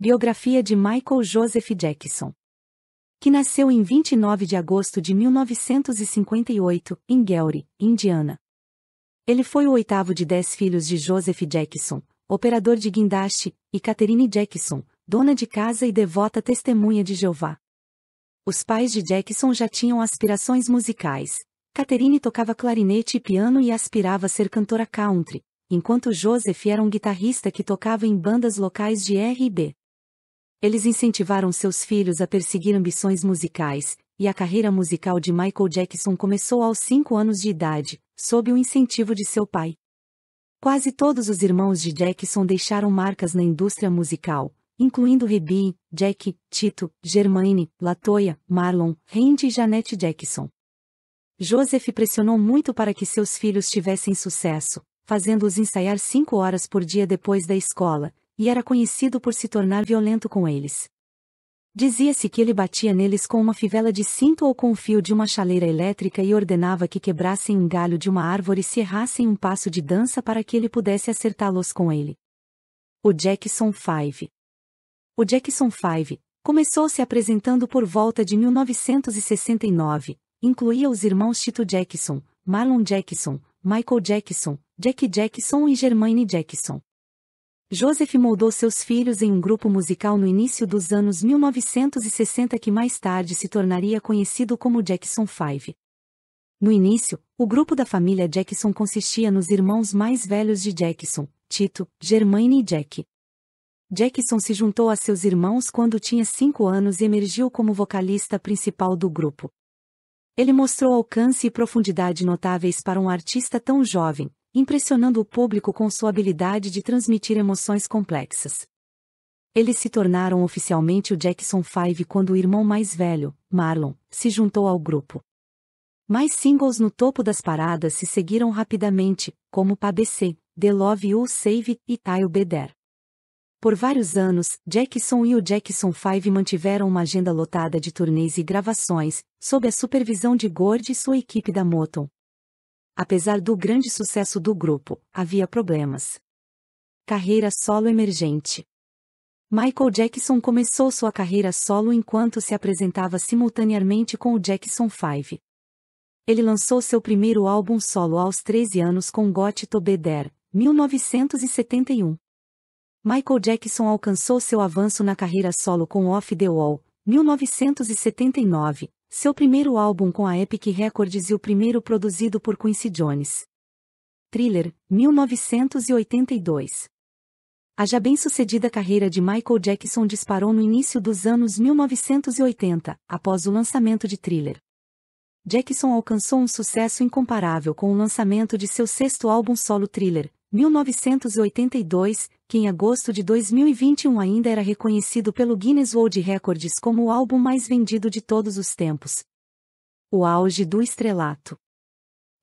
Biografia de Michael Joseph Jackson, que nasceu em 29 de agosto de 1958, em Gary, Indiana. Ele foi o oitavo de 10 filhos de Joseph Jackson, operador de guindaste, e Catherine Jackson, dona de casa e devota testemunha de Jeová. Os pais de Jackson já tinham aspirações musicais. Catherine tocava clarinete e piano e aspirava a ser cantora country, enquanto Joseph era um guitarrista que tocava em bandas locais de R&B. Eles incentivaram seus filhos a perseguir ambições musicais, e a carreira musical de Michael Jackson começou aos 5 anos de idade, sob o incentivo de seu pai. Quase todos os irmãos de Jackson deixaram marcas na indústria musical, incluindo Rebbe, Jack, Tito, Germaine, Latoya, Marlon, Randy e Janet Jackson. Joseph pressionou muito para que seus filhos tivessem sucesso, fazendo-os ensaiar 5 horas por dia depois da escola, e era conhecido por se tornar violento com eles. Dizia-se que ele batia neles com uma fivela de cinto ou com o fio de uma chaleira elétrica e ordenava que quebrassem um galho de uma árvore se errassem um passo de dança para que ele pudesse acertá-los com ele. O Jackson 5. O Jackson 5 começou se apresentando por volta de 1969, incluía os irmãos Tito Jackson, Marlon Jackson, Michael Jackson, Jack Jackson e Germaine Jackson. Joseph moldou seus filhos em um grupo musical no início dos anos 1960 que mais tarde se tornaria conhecido como Jackson 5. No início, o grupo da família Jackson consistia nos irmãos mais velhos de Jackson, Tito, Germaine e Jack. Jackson se juntou a seus irmãos quando tinha 5 anos e emergiu como vocalista principal do grupo. Ele mostrou alcance e profundidade notáveis para um artista tão jovem, impressionando o público com sua habilidade de transmitir emoções complexas. Eles se tornaram oficialmente o Jackson 5 quando o irmão mais velho, Marlon, se juntou ao grupo. Mais singles no topo das paradas se seguiram rapidamente, como PABC, The Love You Save e I'll Be There. Por vários anos, Jackson e o Jackson 5 mantiveram uma agenda lotada de turnês e gravações, sob a supervisão de Gord e sua equipe da Motown. Apesar do grande sucesso do grupo, havia problemas. Carreira solo emergente. Michael Jackson começou sua carreira solo enquanto se apresentava simultaneamente com o Jackson 5. Ele lançou seu primeiro álbum solo aos 13 anos com Got to Be There, 1971. Michael Jackson alcançou seu avanço na carreira solo com Off the Wall, 1979. Seu primeiro álbum com a Epic Records e o primeiro produzido por Quincy Jones. Thriller, 1982. A já bem-sucedida carreira de Michael Jackson disparou no início dos anos 1980, após o lançamento de Thriller. Jackson alcançou um sucesso incomparável com o lançamento de seu 6º álbum solo Thriller, 1982, que em agosto de 2021 ainda era reconhecido pelo Guinness World Records como o álbum mais vendido de todos os tempos. O auge do estrelato.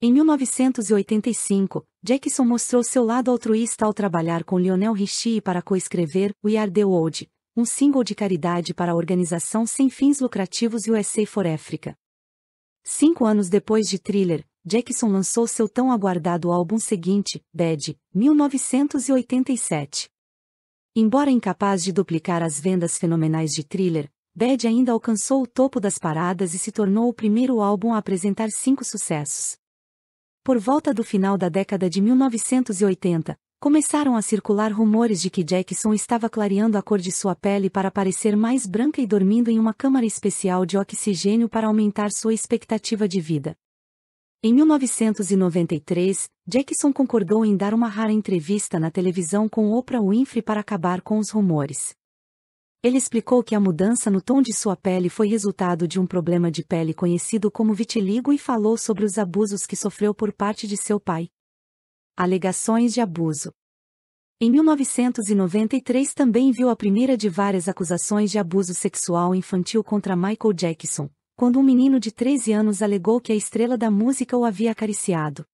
Em 1985, Jackson mostrou seu lado altruísta ao trabalhar com Lionel Richie para coescrever We Are the World, um single de caridade para a organização sem fins lucrativos USA for Africa. 5 anos depois de Thriller, Jackson lançou seu tão aguardado álbum seguinte, Bad, 1987. Embora incapaz de duplicar as vendas fenomenais de Thriller, Bad ainda alcançou o topo das paradas e se tornou o primeiro álbum a apresentar 5 sucessos. Por volta do final da década de 1980, começaram a circular rumores de que Jackson estava clareando a cor de sua pele para parecer mais branca e dormindo em uma câmara especial de oxigênio para aumentar sua expectativa de vida. Em 1993, Jackson concordou em dar uma rara entrevista na televisão com Oprah Winfrey para acabar com os rumores. Ele explicou que a mudança no tom de sua pele foi resultado de um problema de pele conhecido como vitiligo e falou sobre os abusos que sofreu por parte de seu pai. Alegações de abuso. Em 1993 também viu a primeira de várias acusações de abuso sexual infantil contra Michael Jackson, quando um menino de 13 anos alegou que a estrela da música o havia acariciado.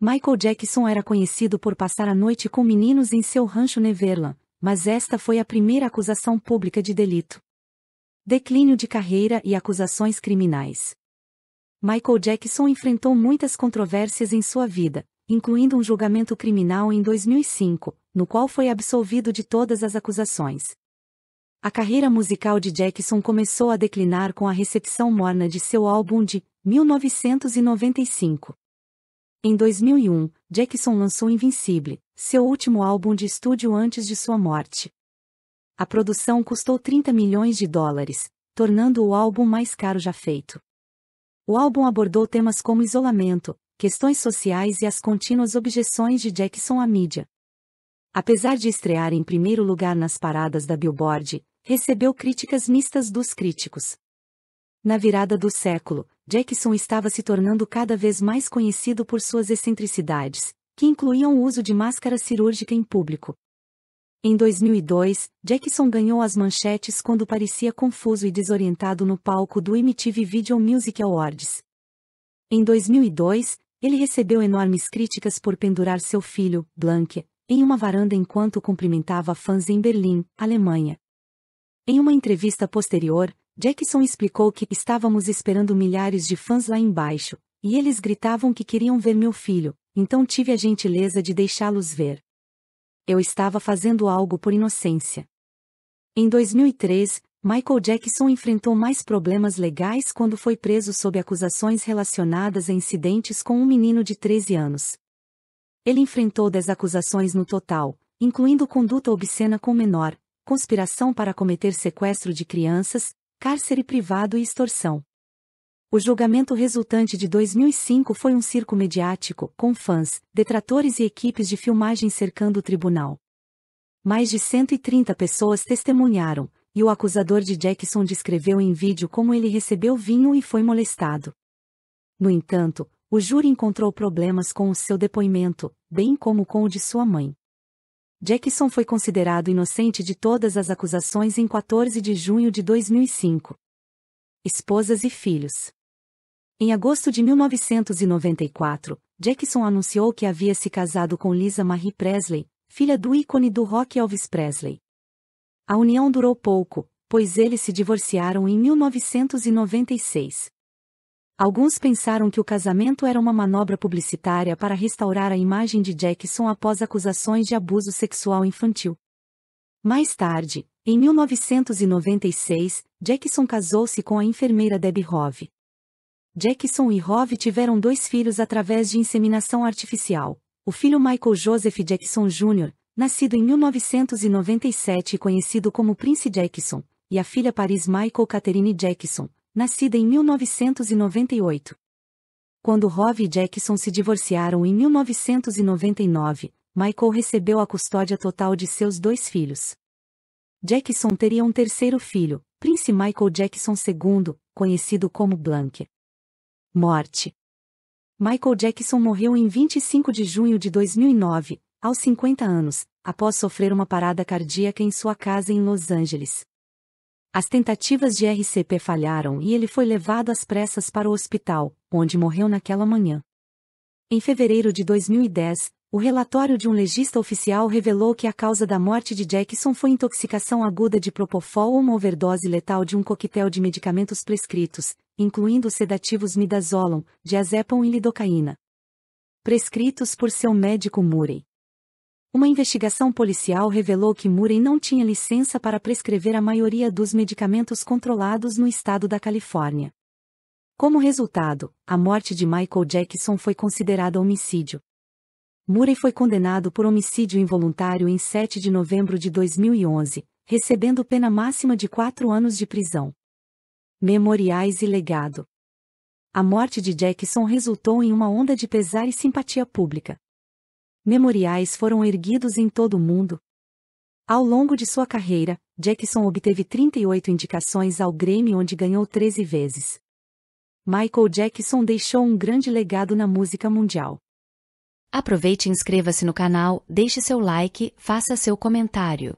Michael Jackson era conhecido por passar a noite com meninos em seu rancho Neverland, mas esta foi a primeira acusação pública de delito. Declínio de carreira e acusações criminais. Michael Jackson enfrentou muitas controvérsias em sua vida, incluindo um julgamento criminal em 2005, no qual foi absolvido de todas as acusações. A carreira musical de Jackson começou a declinar com a recepção morna de seu álbum de 1995. Em 2001, Jackson lançou Invincible, seu último álbum de estúdio antes de sua morte. A produção custou $30 milhões, tornando o álbum mais caro já feito. O álbum abordou temas como isolamento, questões sociais e as contínuas objeções de Jackson à mídia. Apesar de estrear em primeiro lugar nas paradas da Billboard, recebeu críticas mistas dos críticos. Na virada do século, Jackson estava se tornando cada vez mais conhecido por suas excentricidades, que incluíam o uso de máscara cirúrgica em público. Em 2002, Jackson ganhou as manchetes quando parecia confuso e desorientado no palco do MTV Video Music Awards. Em 2002, ele recebeu enormes críticas por pendurar seu filho, Blank, em uma varanda enquanto cumprimentava fãs em Berlim, Alemanha. Em uma entrevista posterior, Jackson explicou que estávamos esperando milhares de fãs lá embaixo, e eles gritavam que queriam ver meu filho, então tive a gentileza de deixá-los ver. Eu estava fazendo algo por inocência. Em 2003, Michael Jackson enfrentou mais problemas legais quando foi preso sob acusações relacionadas a incidentes com um menino de 13 anos. Ele enfrentou 10 acusações no total, incluindo conduta obscena com menor, conspiração para cometer sequestro de crianças, cárcere privado e extorsão. O julgamento resultante de 2005 foi um circo mediático, com fãs, detratores e equipes de filmagem cercando o tribunal. Mais de 130 pessoas testemunharam, e o acusador de Jackson descreveu em vídeo como ele recebeu vinho e foi molestado. No entanto, o júri encontrou problemas com o seu depoimento, bem como com o de sua mãe. Jackson foi considerado inocente de todas as acusações em 14 de junho de 2005. Esposas e filhos. Em agosto de 1994, Jackson anunciou que havia se casado com Lisa Marie Presley, filha do ícone do rock Elvis Presley. A união durou pouco, pois eles se divorciaram em 1996. Alguns pensaram que o casamento era uma manobra publicitária para restaurar a imagem de Jackson após acusações de abuso sexual infantil. Mais tarde, em 1996, Jackson casou-se com a enfermeira Debbie Hove. Jackson e Hove tiveram 2 filhos através de inseminação artificial, o filho Michael Joseph Jackson Jr., nascido em 1997 e conhecido como Prince Jackson, e a filha Paris Michael Catherine Jackson, nascida em 1998. Quando Hove e Jackson se divorciaram em 1999, Michael recebeu a custódia total de seus 2 filhos. Jackson teria um terceiro filho, Prince Michael Jackson II, conhecido como Blank. Morte. Michael Jackson morreu em 25 de junho de 2009, aos 50 anos, após sofrer uma parada cardíaca em sua casa em Los Angeles. As tentativas de RCP falharam e ele foi levado às pressas para o hospital, onde morreu naquela manhã. Em fevereiro de 2010, o relatório de um legista oficial revelou que a causa da morte de Jackson foi intoxicação aguda de propofol ou uma overdose letal de um coquetel de medicamentos prescritos, incluindo os sedativos midazolam, diazepam e lidocaína. Prescritos por seu médico Murray. Uma investigação policial revelou que Murray não tinha licença para prescrever a maioria dos medicamentos controlados no estado da Califórnia. Como resultado, a morte de Michael Jackson foi considerada homicídio. Murray foi condenado por homicídio involuntário em 7 de novembro de 2011, recebendo pena máxima de 4 anos de prisão. Memoriais e legado. A morte de Jackson resultou em uma onda de pesar e simpatia pública. Memoriais foram erguidos em todo o mundo. Ao longo de sua carreira, Jackson obteve 38 indicações ao Grammy, onde ganhou 13 vezes. Michael Jackson deixou um grande legado na música mundial. Aproveite e inscreva-se no canal, deixe seu like, faça seu comentário.